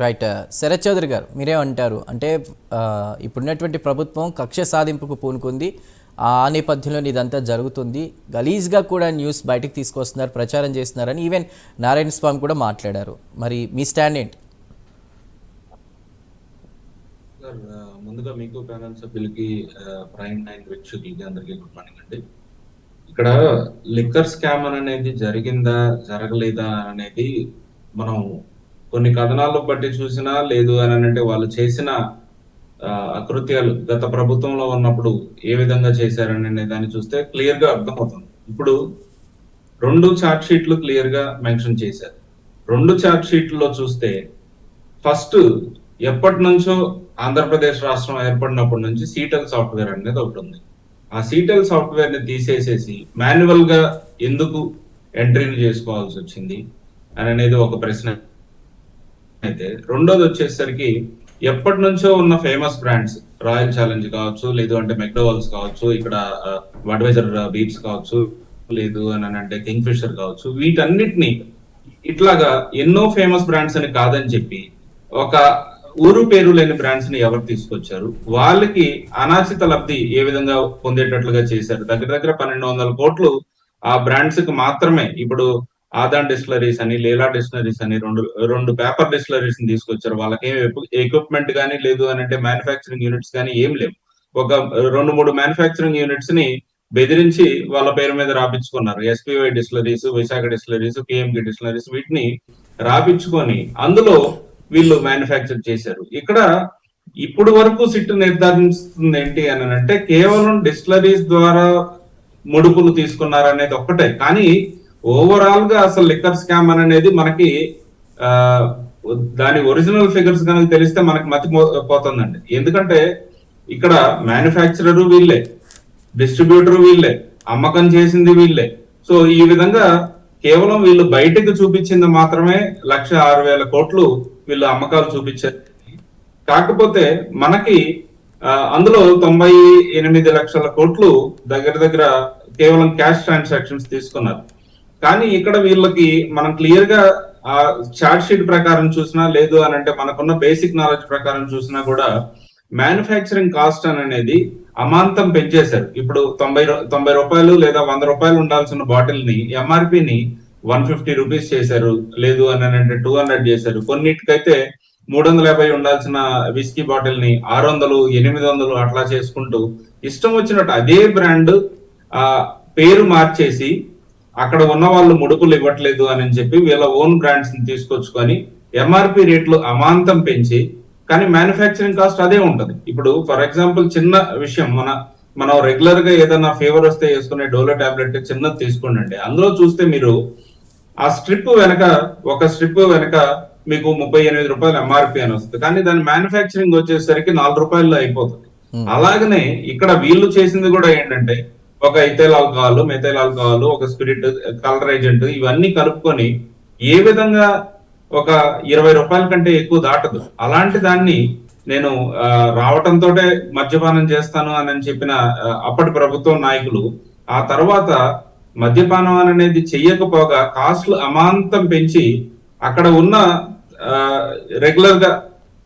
Right. Sarath Chowdary గారు మీరేమంటారు? అంటే ఇప్పుడున్నటువంటి ప్రభుత్వం కక్ష సాధింపుకు పూనుకుంది. ఆ నేపథ్యంలో ఇదంతా జరుగుతుంది. గలీజ్గా కూడా న్యూస్ బయటకు తీసుకొస్తున్నారు, ప్రచారం చేస్తున్నారని ఈవెన్ నారాయణ స్వామి కూడా మాట్లాడారు. మరి మీ స్టాండ్ ఏంటి? సార్, ముందుగా మీకు ప్యానల్ సభ్యులకి, ప్రైమ్ 9 వీక్షకులకి అందరికీ గుడ్ మార్నింగ్ అండి. ఇక్కడ లిక్కర్ స్కామ్ అనేది జరిగిందా జరగలేదా అనేది మనం కొన్ని కథనాలను బట్టి చూసినా, లేదు అని అంటే వాళ్ళు చేసిన అకృత్యాలు గత ప్రభుత్వంలో ఉన్నప్పుడు ఏ విధంగా చేశారనే దాన్ని చూస్తే క్లియర్ గా అర్థమవుతుంది. ఇప్పుడు 2 ఛార్జ్ షీట్లు క్లియర్ గా మెన్షన్ చేశారు. 2 ఛార్జ్ షీట్లలో చూస్తే ఫస్ట్ ఎప్పటి నుంచో ఆంధ్రప్రదేశ్ రాష్ట్రం ఏర్పడినప్పటి నుంచి సీటెల్ సాఫ్ట్వేర్ అనేది ఒకటి ఉంది. ఆ సీటెల్ సాఫ్ట్వేర్ ని తీసేసేసి మాన్యువల్ గా ఎందుకు ఎంట్రీని చేసుకోవాల్సి వచ్చింది అని అనేది ఒక ప్రశ్న అయితే, రెండోది వచ్చేసరికి ఎప్పటి నుంచో ఉన్న ఫేమస్ బ్రాండ్స్ రాయల్ ఛాలెంజ్ కావచ్చు, లేదు అంటే మెక్డోవల్స్ కావచ్చు, ఇక్కడ బడ్వైజర్ బీట్స్ కావచ్చు, లేదు అని అంటే కింగ్ ఫిషర్ కావచ్చు, వీటన్నిటిని ఇట్లాగా ఎన్నో ఫేమస్ బ్రాండ్స్ అని కాదని చెప్పి ఒక ఊరు పేరు లేని బ్రాండ్స్ ని ఎవరు తీసుకొచ్చారు, వాళ్ళకి అనాచిత లబ్ధి ఏ విధంగా పొందేటట్లుగా చేశారు. దగ్గర దగ్గర 1200 కోట్లు ఆ బ్రాండ్స్ కి మాత్రమే. ఇప్పుడు ఆదాన్ డిస్టిలరీస్ అని, లీలా డిస్టిలరీస్ అని రెండు పేపర్ డిస్టిలరీస్ ని తీసుకొచ్చారు. వాళ్ళకి ఎక్విప్మెంట్ కానీ, లేదు అని అంటే మ్యానుఫ్యాక్చరింగ్ యూనిట్స్ కానీ ఏం లేవు. ఒక 2-3 మ్యానుఫ్యాక్చరింగ్ యూనిట్స్ ని బెదిరించి వాళ్ళ పేరు మీద రాపించుకున్నారు. ఎస్పీవై డిస్టిలరీస్, విశాఖ డిస్టిలరీస్, కేఎంకి డిస్టిలరీస్, వీటిని రాపించుకొని అందులో వీళ్ళు మ్యానుఫ్యాక్చర్ చేశారు. ఇక్కడ ఇప్పుడు వరకు సిట్ నిర్ధారిస్తుంది ఏంటి అని అంటే కేవలం డిస్టిలరీస్ ద్వారా ముడుపులు తీసుకున్నారనేది ఒక్కటే. కానీ ఓవరాల్ గా అసలు లిక్కర్ స్కామ్ అనేది మనకి దాని ఒరిజినల్ ఫిగర్స్ కనుక తెలిస్తే మనకి మతి పోతుందండి. ఎందుకంటే ఇక్కడ మ్యానుఫ్యాక్చరర్ వీళ్ళే, డిస్ట్రిబ్యూటర్ వీళ్ళే, అమ్మకం చేసింది వీళ్ళే. సో ఈ విధంగా కేవలం వీళ్ళు బయటకు చూపించింది మాత్రమే 1,06,000 కోట్లు వీళ్ళు అమ్మకాలు చూపించారు. కాకపోతే మనకి అందులో 98 లక్షల కోట్లు దగ్గర దగ్గర కేవలం క్యాష్ ట్రాన్సాక్షన్స్ తీసుకున్నారు. కానీ ఇక్కడ వీళ్ళకి మనం క్లియర్ గా ఆ చార్ట్ షీట్ ప్రకారం చూసినా, లేదు అని అంటే మనకున్న బేసిక్ నాలెడ్జ్ ప్రకారం చూసినా కూడా మ్యానుఫ్యాక్చరింగ్ కాస్ట్ అనేది అమాంతం పెంచేశారు. ఇప్పుడు 90 రూపాయలు లేదా 100 రూపాయలు ఉండాల్సిన బాటిల్ ని ఎంఆర్పిని 150 రూపీస్ చేశారు, లేదు అని అంటే 200 చేశారు. కొన్నిటికైతే 350 ఉండాల్సిన విస్కీ బాటిల్ ని 600, 800 అట్లా చేసుకుంటూ ఇష్టం వచ్చినట్టు అదే బ్రాండ్ పేరు మార్చేసి అక్కడ ఉన్న వాళ్ళు ముడుపులు ఇవ్వట్లేదు అని చెప్పి వీళ్ళ ఓన్ బ్రాండ్స్ ని తీసుకొచ్చుకొని ఎంఆర్పి రేట్లు అమాంతం పెంచి, కానీ మ్యానుఫ్యాక్చరింగ్ కాస్ట్ అదే ఉంటది. ఇప్పుడు ఫర్ ఎగ్జాంపుల్ చిన్న విషయం, మనం రెగ్యులర్ గా ఏదైనా ఫీవర్ వస్తే వేసుకునే డోలో టాబ్లెట్ చిన్నది తీసుకోండి. అందులో చూస్తే మీరు ఆ స్ట్రిప్ వెనక, ఒక స్ట్రిప్ వెనక మీకు 38 రూపాయలు ఎంఆర్పి అని వస్తుంది. కానీ దాని మ్యానుఫ్యాక్చరింగ్ వచ్చేసరికి 4 రూపాయల్లో అయిపోతుంది. అలాగనే ఇక్కడ వీళ్ళు చేసింది కూడా ఏంటంటే ఒక ఇథైల్ ఆల్కహాల్, మెథైల్ ఆల్కహాల్, ఒక స్పిరిట్, కలర్ ఏజెంట్, ఇవన్నీ కలుపుకొని ఏ విధంగా ఒక 20 రూపాయల కంటే ఎక్కువ దాటదు. అలాంటి దాన్ని నేను రావటంతో మద్యపానం చేస్తాను అని చెప్పిన అప్పటి ప్రభుత్వం నాయకులు ఆ తర్వాత మద్యపానం అనేది చెయ్యకపోగా కాస్ట్లు అమాంతం పెంచి అక్కడ ఉన్న రెగ్యులర్ గా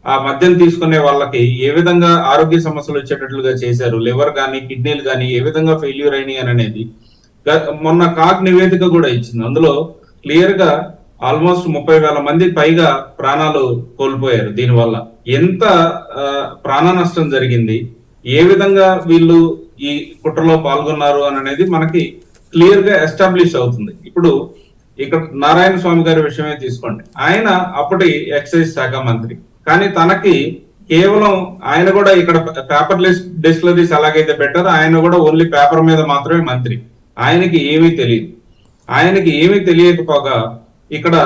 ఆ మద్యం తీసుకునే వాళ్ళకి ఏ విధంగా ఆరోగ్య సమస్యలు వచ్చేటట్లుగా చేశారు. లివర్ కానీ, కిడ్నీలు కానీ ఏ విధంగా ఫెయిల్యూర్ అయినాయి అనేది మొన్న కాక్ నివేదిక కూడా ఇచ్చింది. అందులో క్లియర్ గా ఆల్మోస్ట్ 30,000 మంది పైగా ప్రాణాలు కోల్పోయారు. దీనివల్ల ఎంత ప్రాణ నష్టం జరిగింది, ఏ విధంగా వీళ్ళు ఈ కుట్రలో పాల్గొన్నారు అనేది మనకి క్లియర్ గా ఎస్టాబ్లిష్ అవుతుంది. ఇప్పుడు ఇక్కడ నారాయణ స్వామి గారి విషయమే తీసుకోండి. ఆయన అప్పటి ఎక్సైజ్ శాఖ మంత్రి, కానీ తనకి కేవలం ఆయన కూడా ఇక్కడ పేపర్ డిస్టిలరీస్ ఎలాగైతే పెట్టారో ఆయన కూడా ఓన్లీ పేపర్ మీద మాత్రమే మంత్రి. ఆయనకి ఏమీ తెలియదు. ఆయనకి ఏమీ తెలియకపోగా ఇక్కడ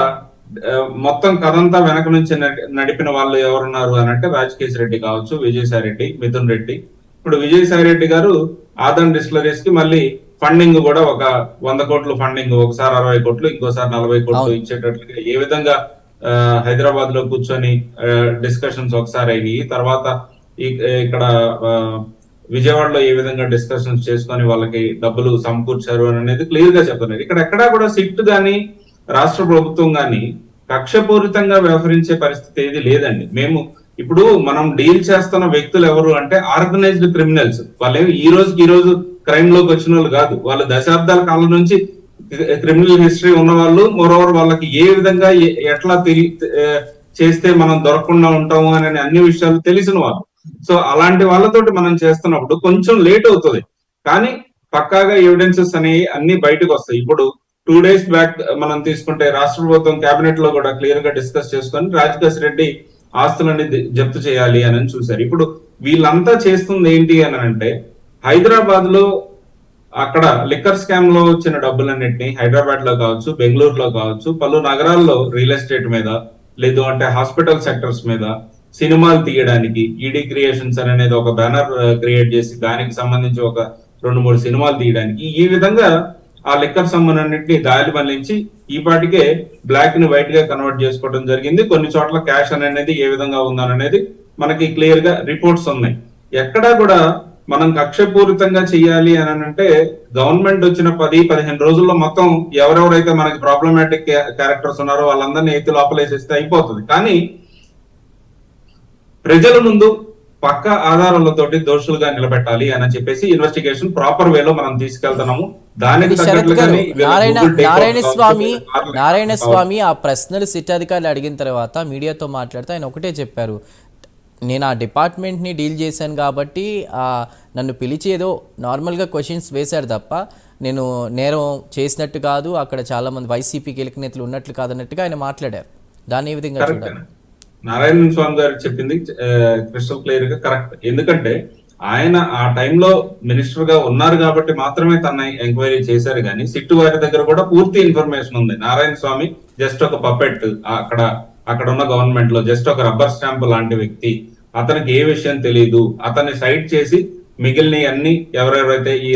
మొత్తం కథంతా వెనక నుంచి నడిపిన వాళ్ళు ఎవరున్నారు అని అంటే రాజకేశ్ రెడ్డి కావచ్చు, విజయసాయి రెడ్డి, మిథున్ రెడ్డి. ఇప్పుడు విజయసాయి రెడ్డి గారు ఆదాన్ డిస్టిలరీస్ కి మళ్ళీ ఫండింగ్ కూడా ఒక 100 కోట్లు ఫండింగ్, ఒకసారి 60 కోట్లు, ఇంకోసారి 40 కోట్లు ఇచ్చేటట్లుగా ఏ విధంగా హైదరాబాద్ లో కూర్చొని డిస్కషన్స్ ఒకసారి అయినాయి. తర్వాత ఇక్కడ విజయవాడలో ఏ విధంగా డిస్కషన్స్ చేసుకొని వాళ్ళకి డబ్బులు సమకూర్చారు అనేది క్లియర్ గా చెప్తున్నారు. ఇక్కడ ఎక్కడా కూడా సిట్ గానీ రాష్ట్ర ప్రభుత్వం గానీ కక్షపూరితంగా వ్యవహరించే పరిస్థితి ఏది లేదండి. మేము ఇప్పుడు మనం డీల్ చేస్తున్న వ్యక్తులు ఎవరు అంటే ఆర్గనైజ్డ్ క్రిమినల్స్. వాళ్ళేమి ఈ రోజు క్రైమ్ లోకి వచ్చిన వాళ్ళు కాదు. వాళ్ళు దశాబ్దాల కాలం నుంచి క్రిమినల్ హిస్టరీ ఉన్న వాళ్ళు. మోరోవర్ వాళ్ళకి ఏ విధంగా ఎట్లా చేస్తే మనం దొరకకుండా ఉంటాము అనే అన్ని విషయాలు తెలిసిన వాళ్ళు. సో అలాంటి వాళ్ళతోటి మనం చేస్తున్నప్పుడు కొంచెం లేట్ అవుతుంది, కానీ పక్కాగా ఎవిడెన్సెస్ అనేవి అన్ని బయటకు వస్తాయి. ఇప్పుడు 2 days బ్యాక్ మనం తీసుకుంటే రాష్ట్ర ప్రభుత్వం కేబినెట్ లో కూడా క్లియర్ గా డిస్కస్ చేసుకొని రాజకేశ్ రెడ్డి ఆస్తులన్నీ జప్తు చేయాలి అని చూశారు. ఇప్పుడు వీళ్ళంతా చేస్తుంది ఏంటి అని అంటే, హైదరాబాద్ లో అక్కడ లిక్కర్ స్కామ్ లో వచ్చిన డబ్బులన్నింటినీ హైదరాబాద్ లో కావచ్చు, బెంగళూరులో కావచ్చు, పలు నగరాల్లో రియల్ ఎస్టేట్ మీద, లేదు అంటే హాస్పిటల్ సెక్టర్స్ మీద సినిమాలు తీయడానికి ఈడీ క్రియేషన్స్ అనేది ఒక బ్యానర్ క్రియేట్ చేసి దానికి సంబంధించి ఒక 2-3 సినిమాలు తీయడానికి ఈ విధంగా ఆ లిక్కర్ సమ్మన్నింటినీ దారి మళ్లించి ఈ పాటికే బ్లాక్ ని వైట్ గా కన్వర్ట్ చేసుకోవడం జరిగింది. కొన్ని చోట్ల క్యాష్ అనేది ఏ విధంగా ఉందనేది మనకి క్లియర్ గా రిపోర్ట్స్ ఉన్నాయి. ఎక్కడా కూడా మనం కక్షపూరితంగా చేయాలి అని అంటే గవర్నమెంట్ వచ్చిన 10-15 రోజుల్లో మొత్తం ఎవరెవరైతే మనకి ప్రాబ్లమాటిక్ క్యారెక్టర్స్ ఉన్నారో వాళ్ళందరినీ ఎత్తి లోపలేసేస్తే అయిపోతుంది. కానీ ప్రజల ముందు పక్క ఆధారాలతోటి దోషులుగా నిలబెట్టాలి అని చెప్పేసి ఇన్వెస్టిగేషన్ ప్రాపర్ వేలో మనం తీసుకెళ్తున్నాము. దానికి నారాయణ స్వామి ఆ ప్రశ్నలు సిట్ అధికారులు అడిగిన తర్వాత మీడియాతో మాట్లాడితే ఆయన ఒకటే చెప్పారు, నేను ఆ డిపార్ట్మెంట్ని డీల్ చేశాను కాబట్టి నన్ను పిలిచి ఏదో నార్మల్గా క్వశ్చన్స్ వేశారు తప్ప నేను నేరం చేసినట్టు కాదు, అక్కడ చాలామంది వైసీపీ కీలక నేతలు ఉన్నట్లు కాదన్నట్టుగా ఆయన మాట్లాడారు. దాన్ని ఏ విధంగా చూడాలి? నారాయణ స్వామి గారు చెప్పింది క్రిస్టల్ క్లియర్ గా కరెక్ట్. ఎందుకంటే ఆయన ఆ టైంలో మినిస్టర్ గా ఉన్నారు కాబట్టి మాత్రమే తన ఎంక్వైరీ చేశారు, కానీ సిట్టు వారి దగ్గర కూడా పూర్తి ఇన్ఫర్మేషన్ ఉంది. నారాయణ స్వామి జస్ట్ ఒక పపెట్, అక్కడ ఉన్న గవర్నమెంట్ లో జస్ట్ ఒక రబ్బర్ స్టాంప్ లాంటి వ్యక్తి. అతనికి ఏ విషయం తెలియదు. అతన్ని సైడ్ చేసి మిగిలిన అన్ని ఎవరెవరైతే ఈ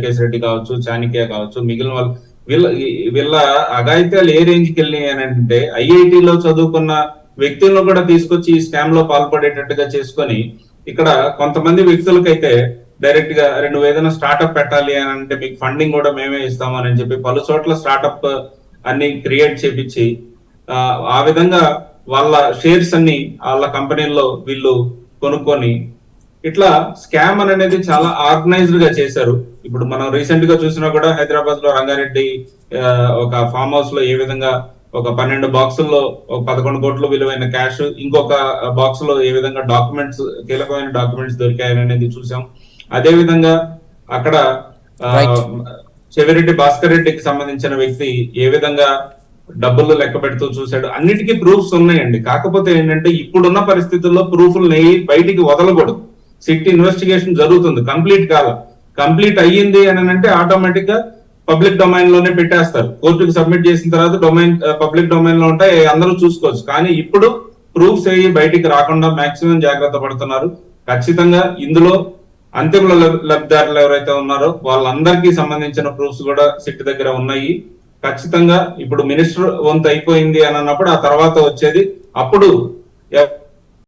కేశ్ రెడ్డి కావచ్చు, చాణక్య కావచ్చు, మిగిలిన వాళ్ళు వీళ్ళ అఘాయిత్యాలు ఏ రేంజ్కి వెళ్ళినాయి అని అంటే ఐఐటిలో చదువుకున్న వ్యక్తులను కూడా తీసుకొచ్చి ఈ స్కామ్ లో పాల్పడేటట్టుగా చేసుకొని ఇక్కడ కొంతమంది వ్యక్తులకైతే డైరెక్ట్ గా నువ్వు ఏదైనా స్టార్ట్అప్ పెట్టాలి అని అంటే మీకు ఫండింగ్ కూడా మేమే ఇస్తాము అని చెప్పి పలు చోట్ల స్టార్ట్అప్ అన్ని క్రియేట్ చేపించి ఆ విధంగా వాళ్ళ షేర్స్ అన్ని వాళ్ళ కంపెనీల్లో వీళ్ళు కొనుక్కొని ఇట్లా స్కామ్ అనేది చాలా ఆర్గనైజ్డ్ గా చేశారు. ఇప్పుడు మనం రీసెంట్ గా చూసినా కూడా హైదరాబాద్ లో రంగారెడ్డి ఒక ఫామ్ హౌస్ లో ఏ విధంగా ఒక 12 బాక్సుల్లో 11 కోట్ల విలువైన క్యాష్, ఇంకొక బాక్స్ లో ఏ విధంగా డాక్యుమెంట్స్, కీలకమైన డాక్యుమెంట్స్ దొరికాయని అనేది చూసాం. అదే విధంగా అక్కడ చెవిరెడ్డి భాస్కర్ రెడ్డికి సంబంధించిన వ్యక్తి ఏ విధంగా డబ్బులు లెక్క పెడుతూ చూశాడు. అన్నిటికీ ప్రూఫ్స్ ఉన్నాయండి. కాకపోతే ఏంటంటే ఇప్పుడున్న పరిస్థితుల్లో ప్రూఫ్లు బయటికి వదలకూడదు. సిట్ ఇన్వెస్టిగేషన్ జరుగుతుంది, కంప్లీట్ అయ్యింది అని అంటే ఆటోమేటిక్ గా పబ్లిక్ డొమైన్ లోనే పెట్టేస్తారు. కోర్టుకు సబ్మిట్ చేసిన తర్వాత పబ్లిక్ డొమైన్ లో ఉంటాయి, అందరూ చూసుకోవచ్చు. కానీ ఇప్పుడు ప్రూఫ్స్ అయ్యి బయటికి రాకుండా మాక్సిమం జాగ్రత్త పడుతున్నారు. ఖచ్చితంగా ఇందులో అంతిమ లబ్ధిదారులు ఎవరైతే ఉన్నారో వాళ్ళందరికీ సంబంధించిన ప్రూఫ్స్ కూడా సిట్ దగ్గర ఉన్నాయి. ఖచ్చితంగా ఇప్పుడు మినిస్టర్ వంతు అయిపోయింది అని అన్నప్పుడు ఆ తర్వాత వచ్చేది అప్పుడు